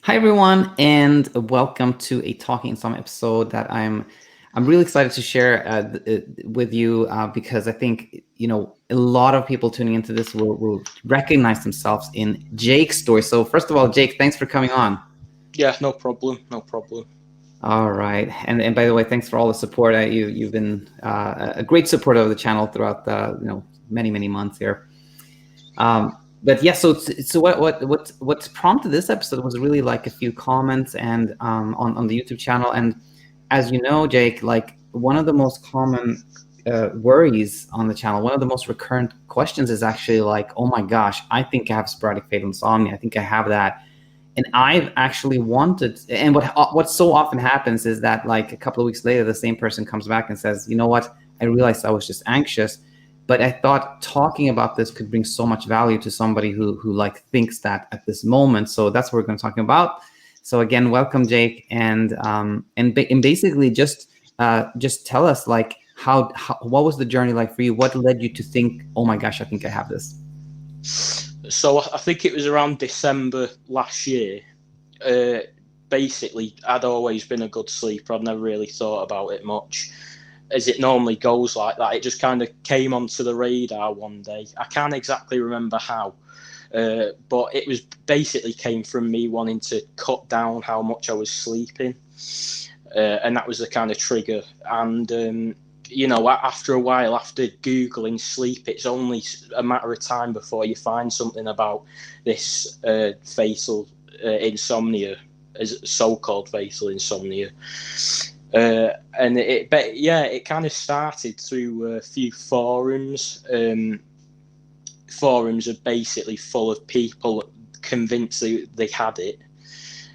Hi everyone, and welcome to a Talking Insomnia episode that I'm really excited to share with you because I think a lot of people tuning into this will recognize themselves in Jake's story. So first of all, Jake, thanks for coming on. Yeah, no problem, no problem. All right, and by the way, thanks for all the support. You've been a great supporter of the channel throughout the many months here. But yeah, so what prompted this episode was really like a few comments and on the YouTube channel. And as you know, Jake, like one of the most common worries on the channel, one of the most recurrent questions is actually like, oh my gosh, I think I have sporadic fatal insomnia. I think I have that. And I've actually wanted, and what so often happens is that like a couple of weeks later, the same person comes back and says, you know what, I realized I was just anxious, but I thought talking about this could bring so much value to somebody who like thinks that at this moment. So that's what we're going to talk about. So again, welcome, Jake, and basically just tell us like how what was the journey like for you? What led you to think, oh my gosh, I think I have this? So I think it was around December last year. Basically, I'd always been a good sleeper. I'd never really thought about it much, as it normally goes like that. It just kind of came onto the radar one day. I can't exactly remember how, but it was basically came from me wanting to cut down how much I was sleeping, and that was the kind of trigger. And after a while, after Googling sleep, it's only a matter of time before you find something about this fatal insomnia, as so-called fatal insomnia. And it kind of started through a few forums. Forums are basically full of people convinced they had it.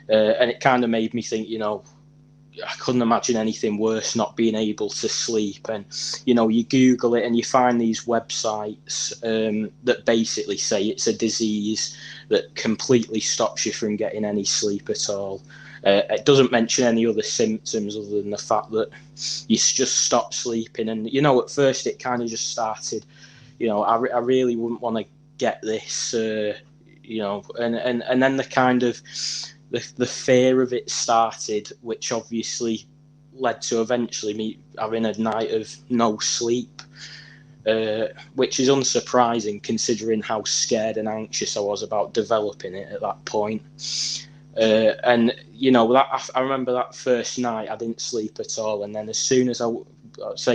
And it kind of made me think, I couldn't imagine anything worse, not being able to sleep. And you Google it and you find these websites that basically say it's a disease that completely stops you from getting any sleep at all. It doesn't mention any other symptoms other than the fact that you just stop sleeping. And at first it kind of just started, I really wouldn't want to get this, and then the kind of the fear of it started, which obviously led to eventually me having a night of no sleep, which is unsurprising considering how scared and anxious I was about developing it at that point. And I remember that first night I didn't sleep at all, and then as soon as I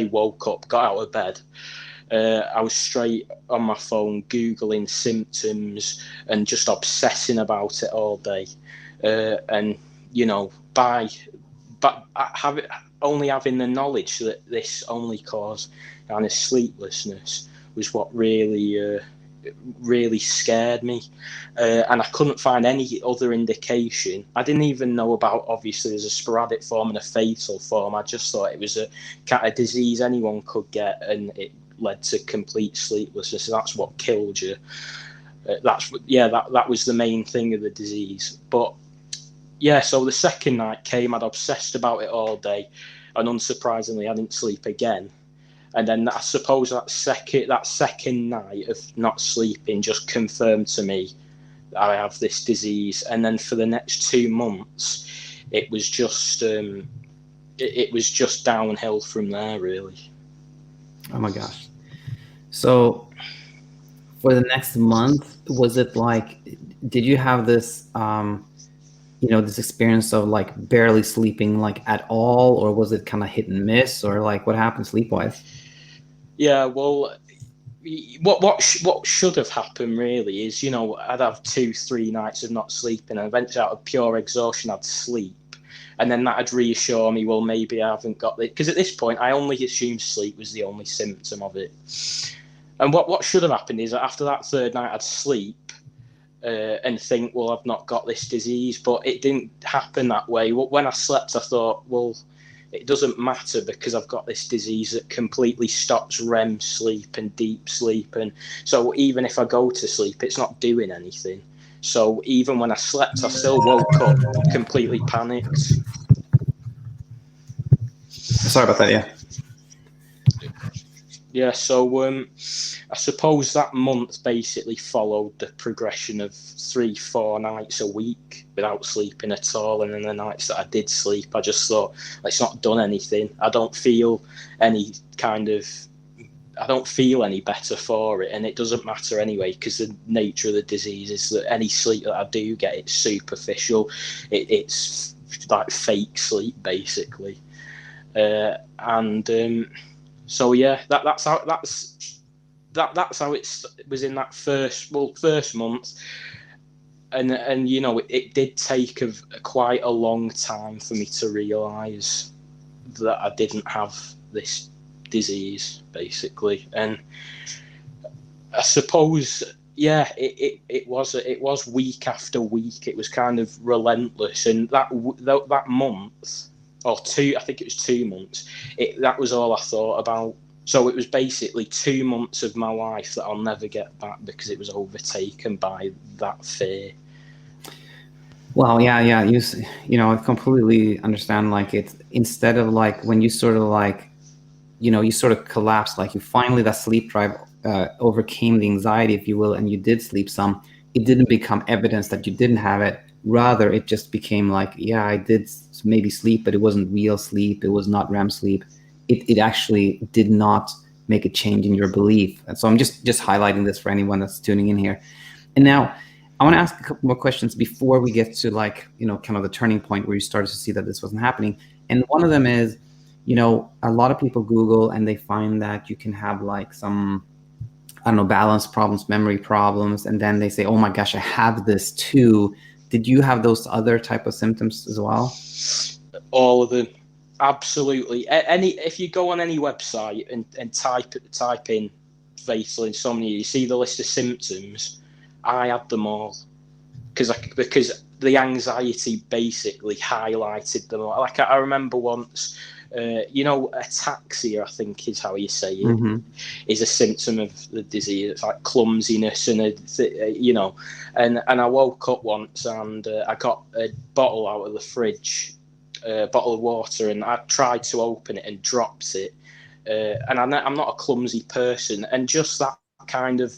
woke up, got out of bed, I was straight on my phone Googling symptoms and just obsessing about it all day. And by only having the knowledge that this only caused kind of sleeplessness was what really scared me, and I couldn't find any other indication. I didn't even know about, obviously there's a sporadic form and a fatal form. I just thought it was a kind of disease anyone could get, and it led to complete sleeplessness. That's what killed you. That was the main thing of the disease. But yeah, so the second night came, I'd obsessed about it all day, and unsurprisingly I didn't sleep again. And then I suppose that second night of not sleeping just confirmed to me that I have this disease. And then for the next 2 months, it was just downhill from there, really. Oh my gosh. So for the next month, was it like, did you have this this experience of like barely sleeping like at all, or was it kind of hit and miss, or like what happened sleep wise? Yeah, well, what should have happened really is, I'd have 2-3 nights of not sleeping, and eventually out of pure exhaustion I'd sleep, and then that'd reassure me, well, maybe I haven't got it, because at this point I only assumed sleep was the only symptom of it. And what should have happened is that after that third night I'd sleep and think, well, I've not got this disease. But it didn't happen that way. When I slept, I thought, well, it doesn't matter because I've got this disease that completely stops REM sleep and deep sleep. And so even if I go to sleep, it's not doing anything. So even when I slept, I still woke up completely panicked. Sorry about that. Yeah. Yeah, so I suppose that month basically followed the progression of 3, 4 nights a week without sleeping at all, and then the nights that I did sleep, I just thought, it's not done anything. I don't feel any kind of, I don't feel any better for it, and it doesn't matter anyway, because the nature of the disease is that any sleep that I do get, it's superficial. It's like fake sleep, basically, and. So yeah, that's how it was in that first month, and you know it did take quite a long time for me to realise that I didn't have this disease, basically, and I suppose it was week after week. It was kind of relentless, and that month or two, I think it was 2 months. That was all I thought about. So it was basically 2 months of my life that I'll never get back because it was overtaken by that fear. Well, yeah. I completely understand. Like, it's instead of like when you sort of like, you sort of collapsed, like you finally, that sleep drive overcame the anxiety, if you will, and you did sleep some. It didn't become evidence that you didn't have it. Rather, it just became like, yeah, I did maybe sleep, but it wasn't real sleep. It was not REM sleep. It actually did not make a change in your belief. And so I'm just highlighting this for anyone that's tuning in here. And now I want to ask a couple more questions before we get to, like, kind of the turning point where you started to see that this wasn't happening. And one of them is, a lot of people Google and they find that you can have like some, I don't know, balance problems, memory problems, and then they say, oh my gosh, I have this too. Did you have those other type of symptoms as well? All of them, absolutely. If you go on any website and type in fatal insomnia, you see the list of symptoms. I had them all because the anxiety basically highlighted them all. Like I remember once, ataxia, I think is how you say it, Mm-hmm. is a symptom of the disease. It's like clumsiness and and I woke up once and I got a bottle out of the fridge, a bottle of water, and I tried to open it and dropped it. And I'm not a clumsy person, and just that kind of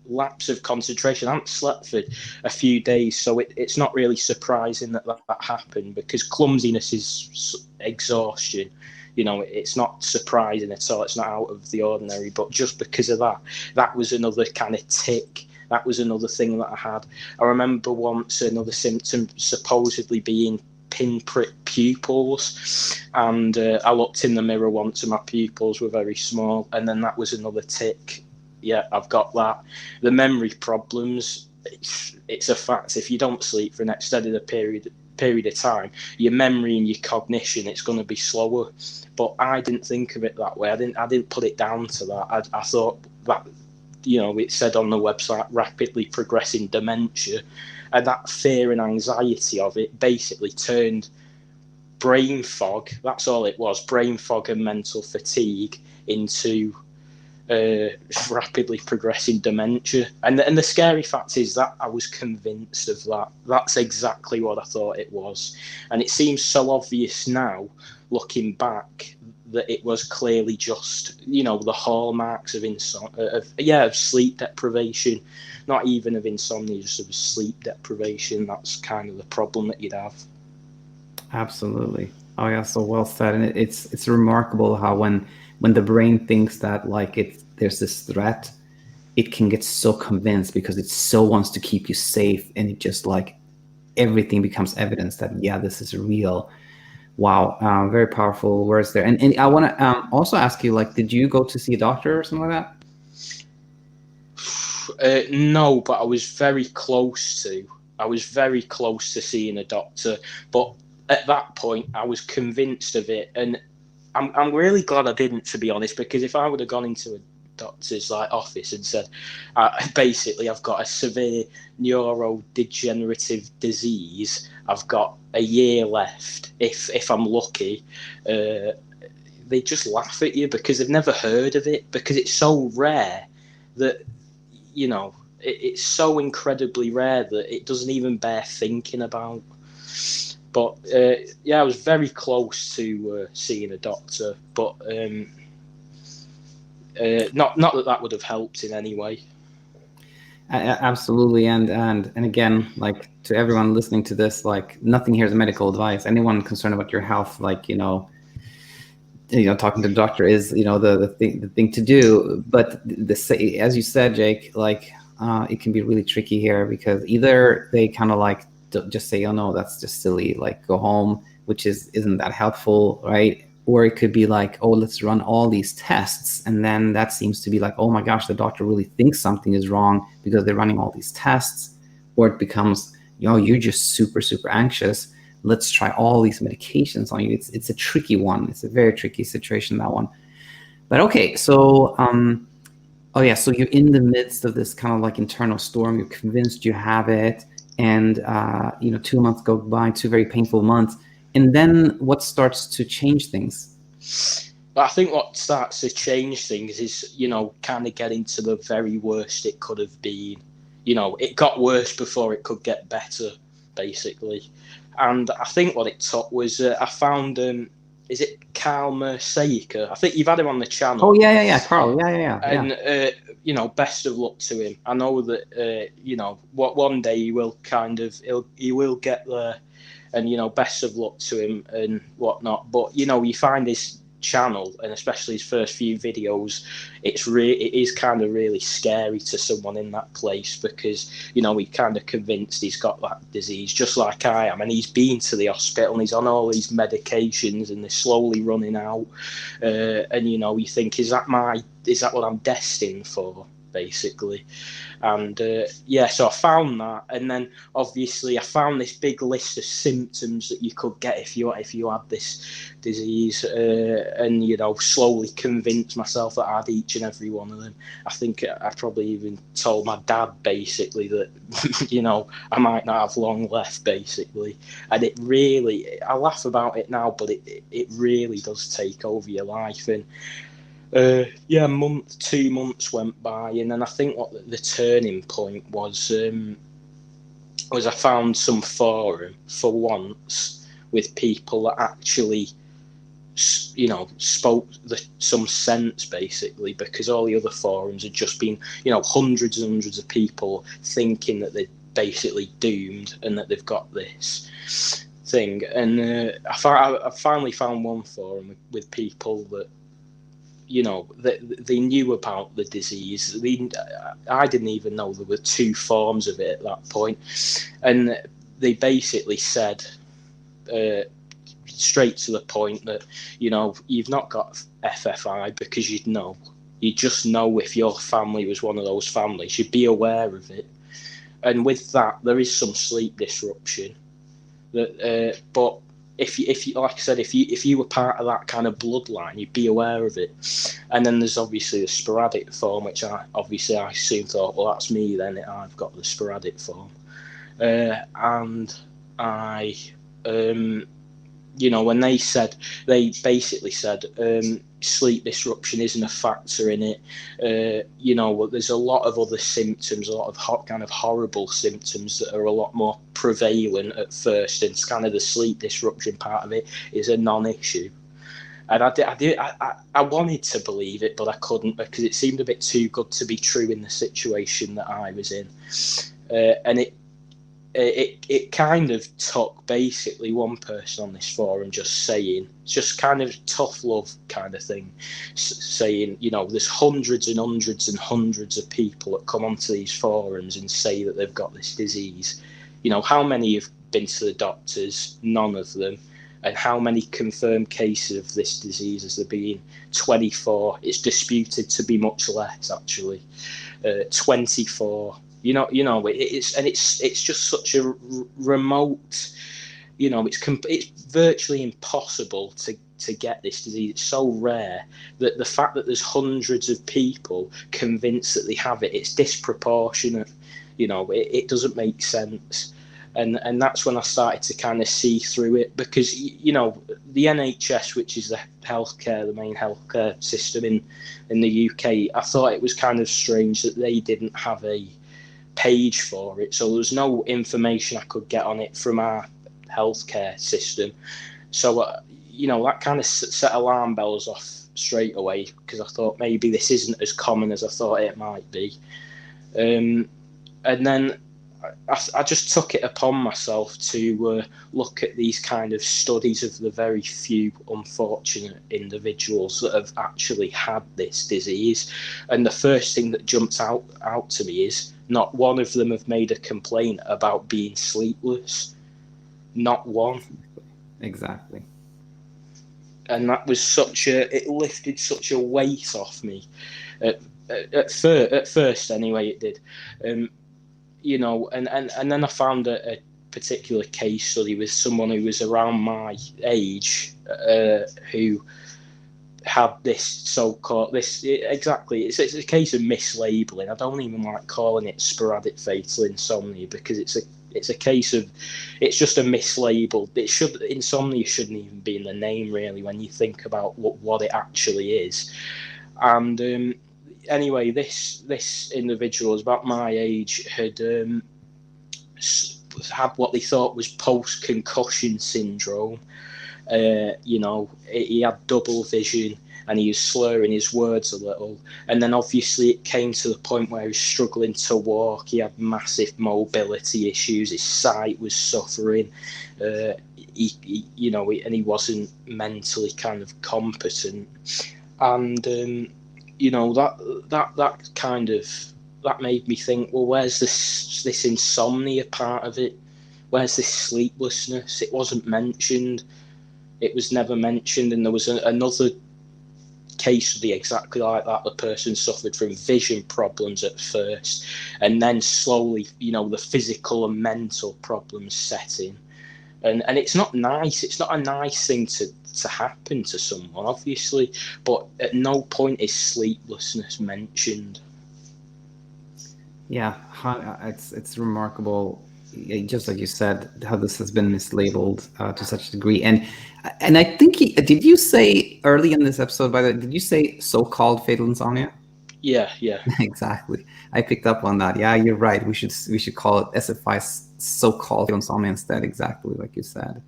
lapse of concentration. I haven't slept for a few days, so it's not really surprising that happened, because clumsiness is exhaustion. It's not surprising at all. It's not out of the ordinary. But just because of that was another kind of tick. That was another thing that I had. I remember once another symptom supposedly being pinprick pupils, and I looked in the mirror once and my pupils were very small, and then that was another tick. Yeah, I've got that. The memory problems, it's a fact. If you don't sleep for an extended period of time, your memory and your cognition, it's going to be slower. But I didn't think of it that way. I didn't put it down to that. I thought that, it said on the website, rapidly progressing dementia, and that fear and anxiety of it basically turned brain fog. That's all it was, brain fog and mental fatigue, into rapidly progressing dementia. And the scary fact is that I was convinced of that. That's exactly what I thought it was. And it seems so obvious now, looking back, that it was clearly just, the hallmarks of sleep deprivation, not even of insomnia, just of sleep deprivation. That's kind of the problem that you'd have. Absolutely. Oh yeah, so well said. And it's remarkable how when the brain thinks that like there's this threat, it can get so convinced because it so wants to keep you safe, and it just like everything becomes evidence that this is real. Wow, very powerful words there. And I want to also ask you, like, did you go to see a doctor or something like that? No, but I was very close to. I was very close to seeing a doctor, but at that point, I was convinced of it, and I'm really glad I didn't, to be honest, because if I would have gone into a doctor's office and said, basically, I've got a severe neurodegenerative disease, I've got a year left, if I'm lucky, they just laugh at you because they've never heard of it, because it's so rare that, it's so incredibly rare that it doesn't even bear thinking about. But I was very close to seeing a doctor, but not that would have helped in any way. Absolutely, and again, like, to everyone listening to this, like, nothing here is medical advice. Anyone concerned about your health, like, talking to the doctor is, the thing to do. But as you said, Jake, like, it can be really tricky here, because either they kind of like just say, oh no, that's just silly, like, go home, which isn't that helpful, right? Or it could be like, oh, let's run all these tests, and then that seems to be like, oh my gosh, the doctor really thinks something is wrong because they're running all these tests. Or it becomes, you're just super, super anxious, let's try all these medications on you. It's a tricky one. It's a very tricky situation, that one. But okay, so so you're in the midst of this kind of like internal storm. You're convinced you have it, and 2 months go by, 2 very painful months. And then what starts to change things? I think what starts to change things is, kind of getting to the very worst it could have been. It got worse before it could get better, basically. And I think what it took was, I found, is it Carl Mersaker? I think you've had him on the channel. Oh, yeah, Carl. Yeah. And, best of luck to him. I know that, what one day he will he will get there. And, best of luck to him and whatnot. But, you find his channel, and especially his first few videos, it is kind of really scary to someone in that place, because, he's kind of convinced he's got that disease, just like I am. And he's been to the hospital and he's on all these medications and they're slowly running out. And, you think, is that what I'm destined for, basically? And so I found that, and then obviously I found this big list of symptoms that you could get if you had this disease, and slowly convinced myself that I had each and every one of them. I think I probably even told my dad, basically, that I might not have long left, basically. And it really, I laugh about it now, but it really does take over your life. And 2 months went by, and then I think what the turning point was I found some forum for once with people that actually, spoke some sense, basically, because all the other forums had just been, hundreds and hundreds of people thinking that they're basically doomed and that they've got this thing. And I finally found one forum with people that, they knew about the disease. I didn't even know there were 2 forms of it at that point. And they basically said, straight to the point, that, you've not got FFI because you'd know. You just know if your family was one of those families. You'd be aware of it. And with that, there is some sleep disruption. But if you like I said, if you were part of that kind of bloodline, you'd be aware of it. And then there's obviously the sporadic form, which I soon thought, well, that's me then. I've got the sporadic form. And I, when they basically said, sleep disruption isn't a factor in it. There's a lot of other symptoms, a lot of kind of horrible symptoms that are a lot more prevalent at first, and it's kind of the sleep disruption part of it is a non-issue. And I wanted to believe it, but I couldn't, because it seemed a bit too good to be true in the situation that I was in. And it kind of took basically one person on this forum just saying, just kind of tough love kind of thing, saying, there's hundreds and hundreds and hundreds of people that come onto these forums and say that they've got this disease. How many have been to the doctors? None of them. And how many confirmed cases of this disease has there been? 24. It's disputed to be much less, actually. 24. It's just such a remote, it's virtually impossible to get this disease. It's so rare that the fact that there's hundreds of people convinced that they have it, it's disproportionate. It doesn't make sense. And that's when I started to kind of see through it, because, the NHS, which is the main healthcare system in the UK, I thought it was kind of strange that they didn't have a page for it. So there was no information I could get on it from our healthcare system. So, that kind of set alarm bells off straight away because I thought maybe this isn't as common as I thought it might be. And then I just took it upon myself to look at these kind of studies of the very few unfortunate individuals that have actually had this disease. And the first thing that jumps out to me is not one of them have made a complaint about being sleepless. Not one. Exactly. And that was it lifted such a weight off me. At first, anyway, it did. You know, and then I found a particular case study with someone who was around my age who had this so-called exactly. It's a case of mislabeling. I don't even like calling it sporadic fatal insomnia because it's a case of it's just a mislabeled. Insomnia shouldn't even be in the name really when you think about what it actually is. And anyway, this individual was about my age, had had what they thought was post-concussion syndrome. You know, he had double vision and he was slurring his words a little. And then obviously it came to the point where he was struggling to walk. He had massive mobility issues. His sight was suffering. He wasn't mentally kind of competent. And you know, that kind of that made me think, well, where's this insomnia part of it? Where's this sleeplessness? It wasn't mentioned. It was never mentioned. And there was another case study exactly like that. The person suffered from vision problems at first, and then slowly, you know, the physical and mental problems set in. And it's not nice. It's not a nice thing to happen to someone, obviously, but at no point is sleeplessness mentioned. Yeah, it's remarkable, just like you said, how this has been mislabeled to such a degree. And I think did you say early in this episode, by the way, did you say so-called fatal insomnia? Yeah. Exactly. I picked up on that. Yeah, you're right. We should call it SFI so-called fatal insomnia instead. Exactly like you said.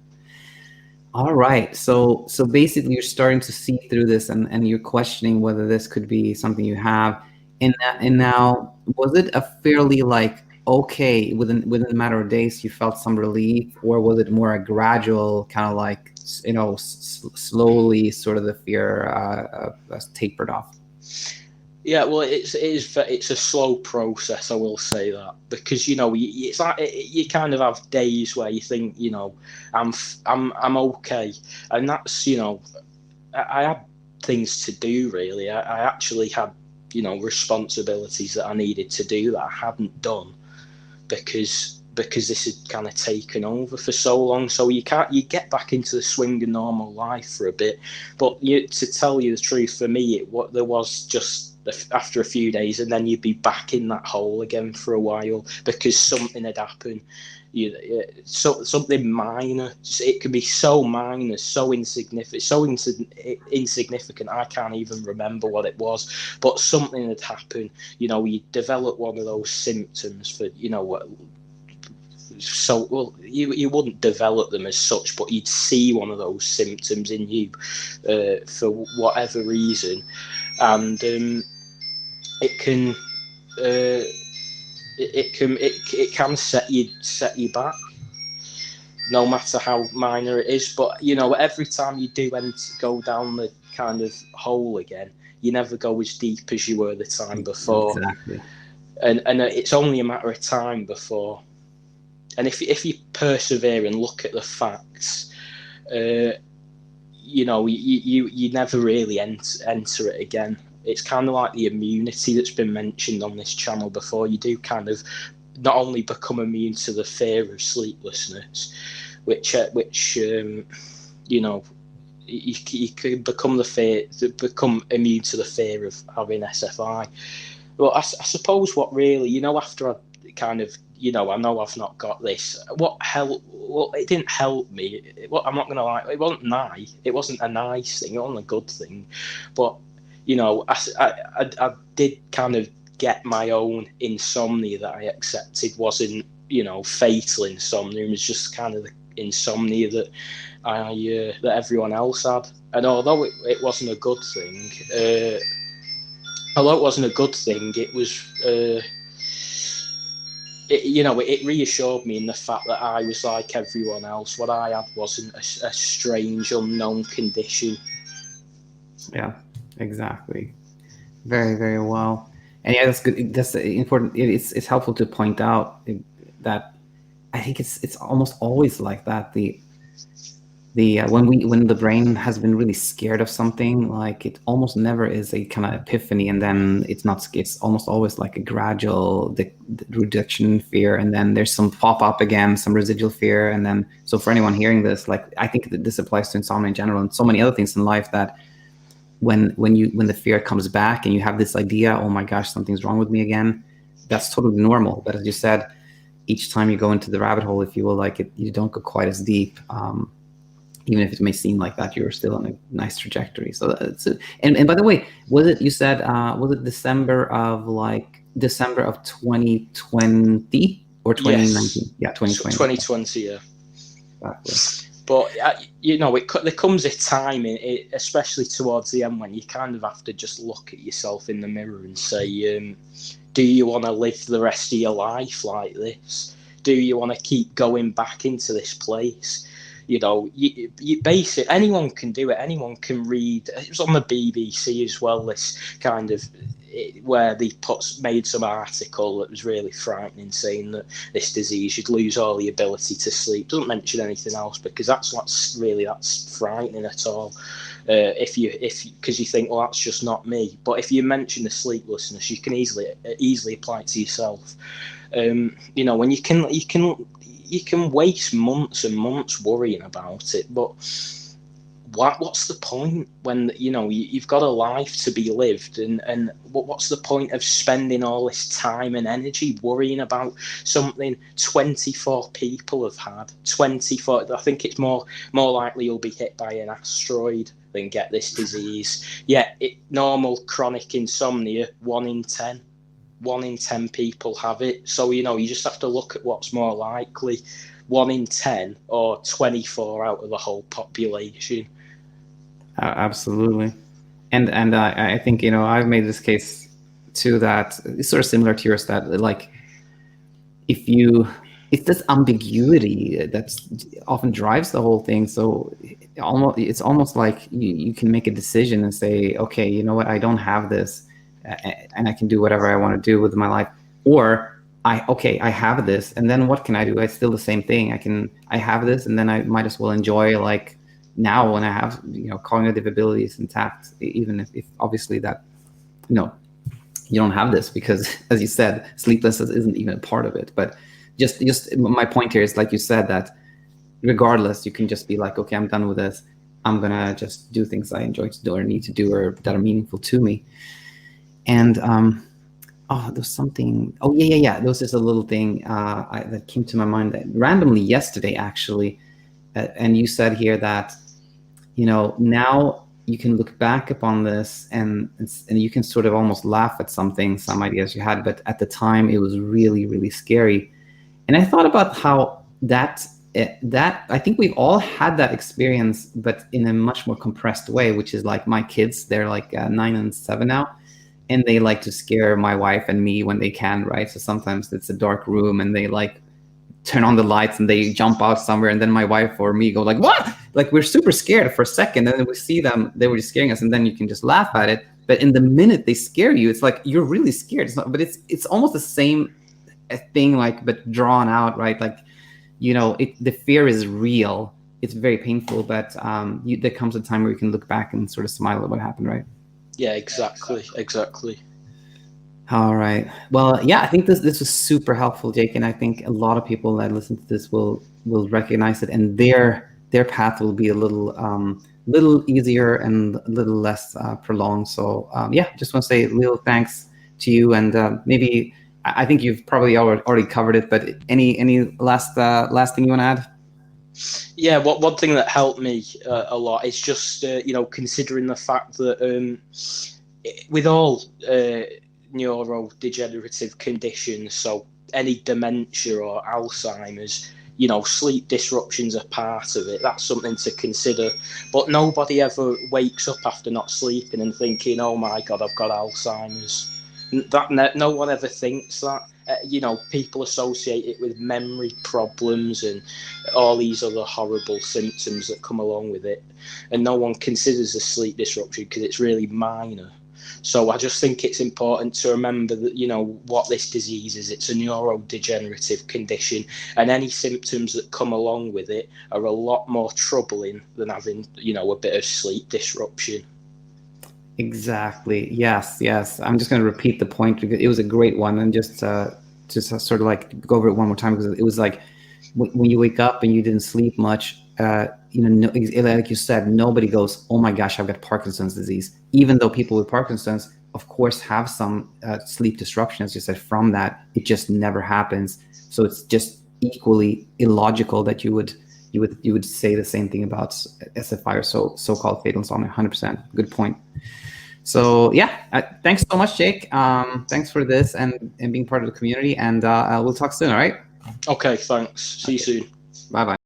All right. So basically, you're starting to see through this, and you're questioning whether this could be something you have. And now, was it a fairly like okay within a matter of days you felt some relief, or was it more a gradual kind of like slowly sort of the fear tapered off? Yeah, well, it's a slow process. I will say that because it's like you kind of have days where you think I'm okay, and that's I had things to do really. I actually had responsibilities that I needed to do that I hadn't done because this had kind of taken over for so long. So you get back into the swing of normal life for a bit, but to tell you the truth, for me, there was just after a few days, and then you'd be back in that hole again for a while because something had happened. Something minor. It can be so minor, so insignificant. I can't even remember what it was, but something had happened. You develop one of those symptoms for So you wouldn't develop them as such, but you'd see one of those symptoms in you for whatever reason, and it can set you back, no matter how minor it is. But every time you do go down the kind of hole again, you never go as deep as you were the time before. Exactly. And it's only a matter of time before. And if you persevere and look at the facts, you never really enter it again. It's kind of like the immunity that's been mentioned on this channel before. You do kind of not only become immune to the fear of sleeplessness, which you can become immune to the fear of having SFI. Well, I suppose what really, after I kind of, I know I've not got this. What helped? Well, it didn't help me. I'm not gonna lie. It wasn't nice. It wasn't a nice thing. It wasn't a good thing. But I did kind of get my own insomnia that I accepted wasn't fatal insomnia. It was just kind of insomnia that that everyone else had. And although it wasn't a good thing, it was. It reassured me in the fact that I was like everyone else. What I had wasn't a strange, unknown condition. Yeah, exactly. Very, very well. And yeah, that's good. That's important. It's helpful to point out that I think it's almost always like that. The when the brain has been really scared of something, like it almost never is a kind of epiphany, and then it's almost always like a gradual reduction in fear, and then there's some pop up again, some residual fear, and then so for anyone hearing this, like I think that this applies to insomnia in general and so many other things in life, that when the fear comes back and you have this idea, oh my gosh, something's wrong with me again, that's totally normal. But as you said, each time you go into the rabbit hole, if you will, like you don't go quite as deep. Even if it may seem like that, you're still on a nice trajectory. So that's it. And by the way, was it December of 2020 or 2019? Yes. Yeah, 2020. 2020, yeah. Exactly. But there comes a time especially towards the end, when you kind of have to just look at yourself in the mirror and say, do you want to live the rest of your life like this? Do you want to keep going back into this place? You basically, anyone can do it. Anyone can read. It was on the BBC as well, this kind of where they made some article that was really frightening, saying that this disease, you'd lose all the ability to sleep. Doesn't mention anything else, because that's frightening at all. Because you think, well, that's just not me. But if you mention the sleeplessness, you can easily apply it to yourself. When you can waste months and months worrying about it, but what's the point when you've got a life to be lived, and what's the point of spending all this time and energy worrying about something 24 people have had? 24. I think it's more likely you'll be hit by an asteroid than get this disease. Normal chronic insomnia, 1 in 10 people have it. So you just have to look at what's more likely, 1 in 10 or 24 out of the whole population. Absolutely. And I think I've made this case too, that it's sort of similar to yours, that like it's this ambiguity that often drives the whole thing. So it's almost like you can make a decision and say, okay, you know what, I don't have this, and I can do whatever I want to do with my life. Or I have this, and then what can I do? It's still the same thing. I have this, and then I might as well enjoy, like now when I have cognitive abilities intact, even if obviously that you don't have this, because as you said, sleeplessness isn't even a part of it. But just my point here is, like you said, that regardless, you can just be like, okay, I'm done with this. I'm gonna just do things I enjoy to do or need to do or that are meaningful to me. And there's something. Oh yeah. There was just a little thing that came to my mind that randomly yesterday, actually. And you said here that now you can look back upon this and you can sort of almost laugh at some ideas you had, but at the time it was really, really scary. And I thought about how that I think we've all had that experience, but in a much more compressed way, which is like my kids, they're like 9 and 7 now. And they like to scare my wife and me when they can, right? So sometimes it's a dark room and they like turn on the lights and they jump out somewhere, and then my wife or me go like, what? Like we're super scared for a second, and then we see them, they were just scaring us, and then you can just laugh at it. But in the minute they scare you, it's like you're really scared. It's not, but it's almost the same thing, like, but drawn out, right? Like, the fear is real. It's very painful, but there comes a time where you can look back and sort of smile at what happened, right? Yeah, exactly. All right. Well, yeah, I think this was super helpful, Jake, and I think a lot of people that listen to this will recognize it, and their path will be a little easier and a little less prolonged. So just want to say a little thanks to you, and maybe I think you've probably already covered it, but any last thing you want to add? Yeah, one thing that helped me a lot is just considering the fact that with all neurodegenerative conditions, so any dementia or Alzheimer's, sleep disruptions are part of it. That's something to consider. But nobody ever wakes up after not sleeping and thinking, oh my God, I've got Alzheimer's. No one ever thinks that. People associate it with memory problems and all these other horrible symptoms that come along with it. And no one considers a sleep disruption because it's really minor. So I just think it's important to remember that, what this disease is. It's a neurodegenerative condition, and any symptoms that come along with it are a lot more troubling than having, a bit of sleep disruption. Exactly. Yes. I'm just going to repeat the point because it was a great one, and just sort of like go over it one more time, because it was like when you wake up and you didn't sleep much, like you said, nobody goes, oh my gosh, I've got Parkinson's disease. Even though people with Parkinson's, of course, have some sleep disruption, as you said, from that, it just never happens. So it's just equally illogical that you would say the same thing about SFI or so-called fatal insomnia. 100%. Good point. So yeah, thanks so much, Jake. Thanks for this and being part of the community, and we'll talk soon. All right. Okay, thanks. See you soon. Bye-bye.